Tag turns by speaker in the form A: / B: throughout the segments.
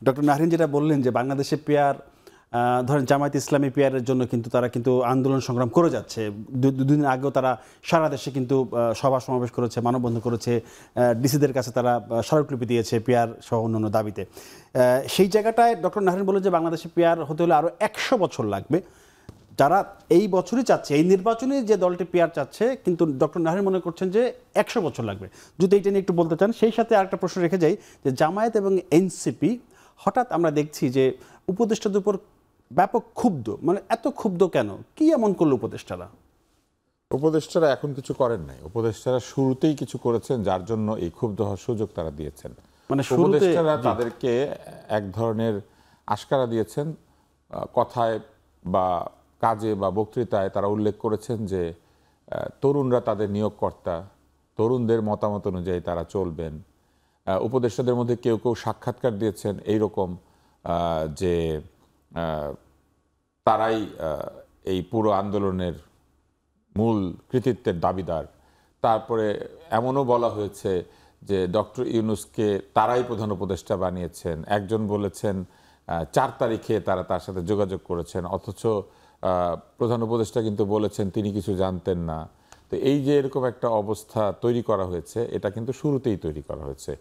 A: Doctor Nahrin যেটা বললেন যে বাংলাদেশে পেয়ার ধরেন জামায়াত ইসলামী পেয়ারের জন্য কিন্তু তারা কিন্তু আন্দোলন সংগ্রাম করে যাচ্ছে। দুদিন আগেও তারা সারা দেশে কিন্তু সভা সমাবেশ করেছে, মানববন্ধন করেছে, ডিসিদের কাছে তারা স্মারকলিপি দিয়েছে পেয়ার সহ অন্যান্য দাবিতে। সেই জায়গাটায় ডক্টর নাহরিন বললেন যে বাংলাদেশে পেয়ার হতে হলে আরও 100 বছর লাগবে। যারা এই বছরই চাচ্ছে, এই নির্বাচনে যে দলটি পেয়ার চাচ্ছে, কিন্তু ডক্টর নাহরিন মনে করছেন যে 100 বছর লাগবে। যদি এইটা নিয়ে একটু বলতে চান। সেই সাথে আরেকটা প্রশ্ন রেখে যাই যে জামায়াত এবং এনসিপি হঠাৎ আমরা দেখছি যে উপদেষ্টাদের উপর ব্যাপক ক্ষুব্ধ, মানে এত ক্ষুব্ধ কেন? কি এমন করলো উপদেষ্টারা?
B: উপদেষ্টারা এখন কিছু করেন নাই, উপদেষ্টারা শুরুতেই কিছু করেছেন যার জন্য এই ক্ষুব্ধ হওয়ার সুযোগ তারা দিয়েছেন।
A: মানে
B: উপদেষ্টারা তাদেরকে এক ধরনের আশকারা দিয়েছেন, কথায় বা কাজে বা বক্তৃতায় তারা উল্লেখ করেছেন যে তরুণরা তাদের নিয়োগকর্তা, তরুণদের মতামত অনুযায়ী তারা চলবেন। উপদেষ্টাদের মধ্যে কেউ কেউ সাক্ষাৎকার দিয়েছেন এইরকম যে তারাই এই পুরো আন্দোলনের মূল কৃতিত্বের দাবিদার। তারপরে এমনও বলা হয়েছে যে ডক্টর ইউনূসকে তারাই প্রধান উপদেষ্টা বানিয়েছেন। একজন বলেছেন 4 তারিখে তারা তার সাথে যোগাযোগ করেছেন, অথচ প্রধান উপদেষ্টা কিন্তু বলেছেন তিনি কিছু জানতেন না। তো এই যে এরকম একটা অবস্থা তৈরি করা হয়েছে, এটা কিন্তু শুরুতেই তৈরি করা হয়েছে।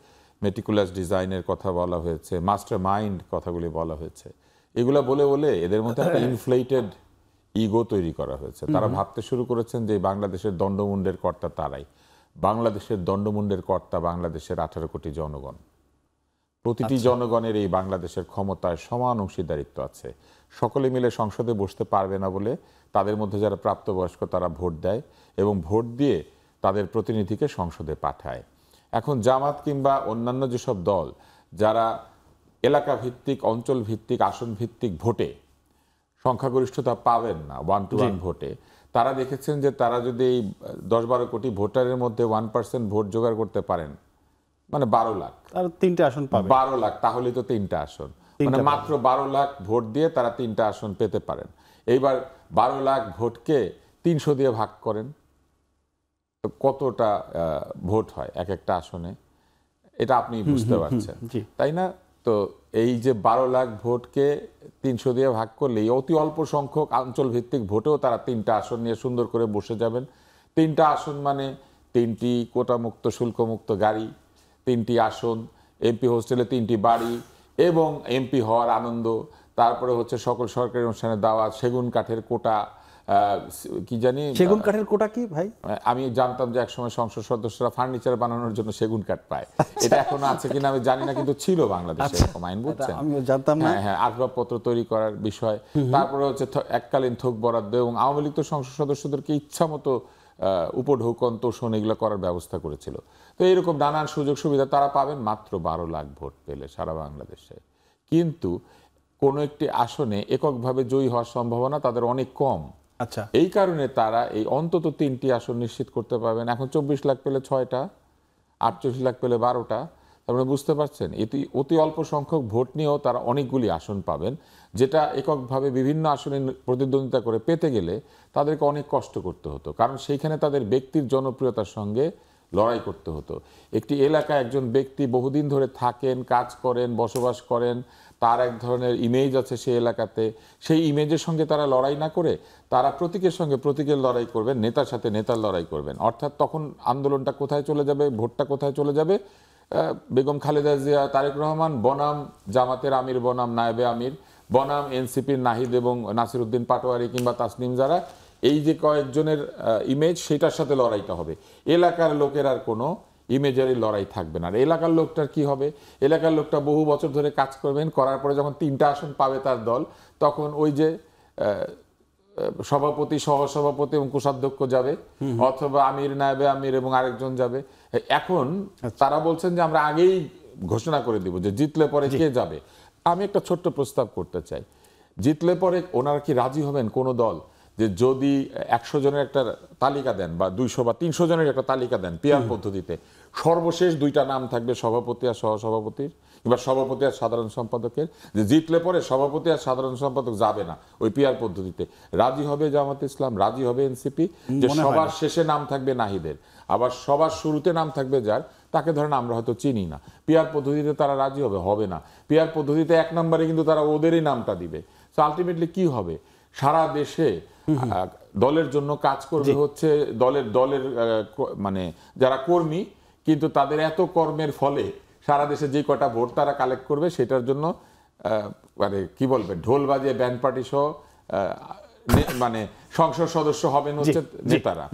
B: মেটিকুলাস ডিজাইনের কথা বলা হয়েছে, মাস্টার মাইন্ড কথাগুলি বলা হয়েছে। এগুলা বলে বলে এদের মধ্যে একটা ইনফ্লেটেড ইগো তৈরি করা হয়েছে। তারা ভাবতে শুরু করেছেন যে বাংলাদেশের দণ্ডমুণ্ডের কর্তা তারাই। বাংলাদেশের দণ্ডমুণ্ডের কর্তা বাংলাদেশের 18 কোটি জনগণ। প্রতিটি জনগণের এই বাংলাদেশের ক্ষমতায় সমান অংশীদারিত্ব আছে। সকলে মিলে সংসদে বসতে পারবে না বলে তাদের মধ্যে যারা প্রাপ্তবয়স্ক তারা ভোট দেয় এবং ভোট দিয়ে তাদের প্রতিনিধিকে সংসদে পাঠায়। এখন জামাত কিংবা অন্যান্য যেসব দল যারা এলাকা ভিত্তিক, অঞ্চল ভিত্তিক, আসন ভিত্তিক ভোটে সংখ্যাগরিষ্ঠতা পাবেন না 1 to 1 ভোটে, তারা দেখেছেন যে তারা যদি এই 10-12 কোটি ভোটারের মধ্যে 1% ভোট জোগাড় করতে পারেন, মানে 12 লাখ,
A: আর 3টে আসন পাবে।
B: 12 লাখ তাহলেই তো 3টা আসন, মানে মাত্র 12 লাখ ভোট দিয়ে তারা 3টা আসন পেতে পারেন। এইবার 12 লাখ ভোটকে 300 দিয়ে ভাগ করেন, তো কতটা ভোট হয় এক একটা আসনে, এটা আপনি বুঝতে পারছেন, তাই না? তো এই যে 12 লাখ ভোটকে 300 দিয়ে ভাগ করলে অতি অল্প সংখ্যক অঞ্চল ভিত্তিক ভোটেও তারা 3টা আসন নিয়ে সুন্দর করে বসে যাবেন। 3টা আসন মানে 3টি কোটামুক্ত শুল্কমুক্ত গাড়ি, 3টি আসন, এমপি হোস্টেলে 3টি বাড়ি এবং এমপি হওয়ার আনন্দ। তারপরে হচ্ছে সকল সরকারি অনুষ্ঠানে দাওয়াত, সেগুন কাঠের কোটা, কি জানি
A: সেগুন কাঠের কোটা কি ভাই?
B: আমি জানতাম যে একসময় সংসদ সদস্যরা ফার্নিচার বানানোর জন্য সেগুন কাঠ পায়। এটা এখনো আছে কিনা আমি জানি না, কিন্তু ছিল বাংলাদেশে এরকম আইন, বুঝছেন?
A: আমি জানতাম না।
B: হ্যাঁ, আসবাবপত্র তৈরি করার বিষয়। তারপরে হচ্ছে এককালীন থোক বরাদ্দ, এবং আওয়ামী লীগ তো সংসদ সদস্যদেরকে ইচ্ছা মতো উপঢৌকন, তোষণ এগুলো করার ব্যবস্থা করেছিল। তো এরকম নানান সুযোগ সুবিধা তারা পাবেন মাত্র 12 লাখ ভোট পেলে সারা বাংলাদেশে। কিন্তু কোনো একটি আসনে এককভাবে জয়ী হওয়ার সম্ভাবনা তাদের অনেক কম।
A: আচ্ছা,
B: এই কারণে তারা এই অন্তত 3টি আসন নিশ্চিত করতে পারবেন। এখন 24 লাখ পেলে 6টা, 48 লাখ পেলে 12টা। তারপরে বুঝতে পারছেন অতি অল্প সংখ্যক ভোট নিয়েও তারা অনেকগুলি আসন পাবেন, যেটা এককভাবে বিভিন্ন আসনে প্রতিদ্বন্দ্বিতা করে পেতে গেলে তাদেরকে অনেক কষ্ট করতে হতো, কারণ সেইখানে তাদের ব্যক্তির জনপ্রিয়তার সঙ্গে লড়াই করতে হতো। একটি এলাকায় একজন ব্যক্তি বহুদিন ধরে থাকেন, কাজ করেন, বসবাস করেন, তার এক ধরনের ইমেজ আছে সেই এলাকাতে, সেই ইমেজের সঙ্গে তারা লড়াই না করে তারা প্রতীকের সঙ্গে প্রতীকের লড়াই করবেন, নেতার সাথে নেতার লড়াই করবেন। অর্থাৎ তখন আন্দোলনটা কোথায় চলে যাবে, ভোটটা কোথায় চলে যাবে? বেগম খালেদা জিয়া, তারেক রহমান বনাম জামাতের আমির বনাম নায়েবে আমির বনাম এনসিপির নাহিদ এবং নাসির উদ্দিন পাটোয়ারি কিংবা তাসনিম যারা, এই যে কয়েকজনের ইমেজ, সেটার সাথে লড়াইটা হবে। এলাকার লোকের আর কোনো ইমেজারি লড়াই থাকবে না। আর এলাকার লোকটার কি হবে? এলাকার লোকটা বহু বছর ধরে কাজ করবেন, করার পরে যখন 3টা আসন পাবে তার দল, তখন ওই যে সভাপতি, সহসভাপতি এবং কোষাধ্যক্ষ যাবে, অথবা আমির, নায়েবে আমির এবং আরেকজন যাবে। এখন তারা বলছেন যে আমরা আগেই ঘোষণা করে দিব যে জিতলে পরে কে যাবে। আমি একটা ছোট্ট প্রস্তাব করতে চাই। জিতলে পরে ওনারা কি রাজি হবেন কোনো দল যে যদি 100 জনের একটা তালিকা দেন বা 200 বা 300 জনের একটা তালিকা দেন পিআর পদ্ধতিতে, সর্বশেষ 2টা নাম থাকবে সভাপতি আর সহসভাপতির, কিংবা সভাপতি আর সাধারণ সম্পাদকের, যে জিতলে পরে সভাপতি আর সাধারণ সম্পাদক যাবে না ওই পিআর পদ্ধতিতে। রাজি হবে জামাত ইসলাম, রাজি হবে এনসিপি, যে সবার শেষে নাম থাকবে নাহিদের, আবার সবার শুরুতে নাম থাকবে যার, তাকে ধরেন আমরা হয়তো চিনি না, পিআর পদ্ধতিতে তারা রাজি হবে না। পিআর পদ্ধতিতে 1 নম্বরে কিন্তু তারা ওদেরই নামটা দিবে। সো আলটিমেটলি কি হবে, সারা দেশে দলের জন্য কাজ করবে হচ্ছে দলের মানে যারা কর্মী, কিন্তু তাদের এত কর্মের ফলে সারা দেশে যে কটা ভোট তারা কালেক্ট করবে সেটার জন্য মানে কি বলবে, ঢোল বাজিয়ে ব্যান্ড পার্টি সহ মানে সংসদ সদস্য হবেন হচ্ছে নেতারা।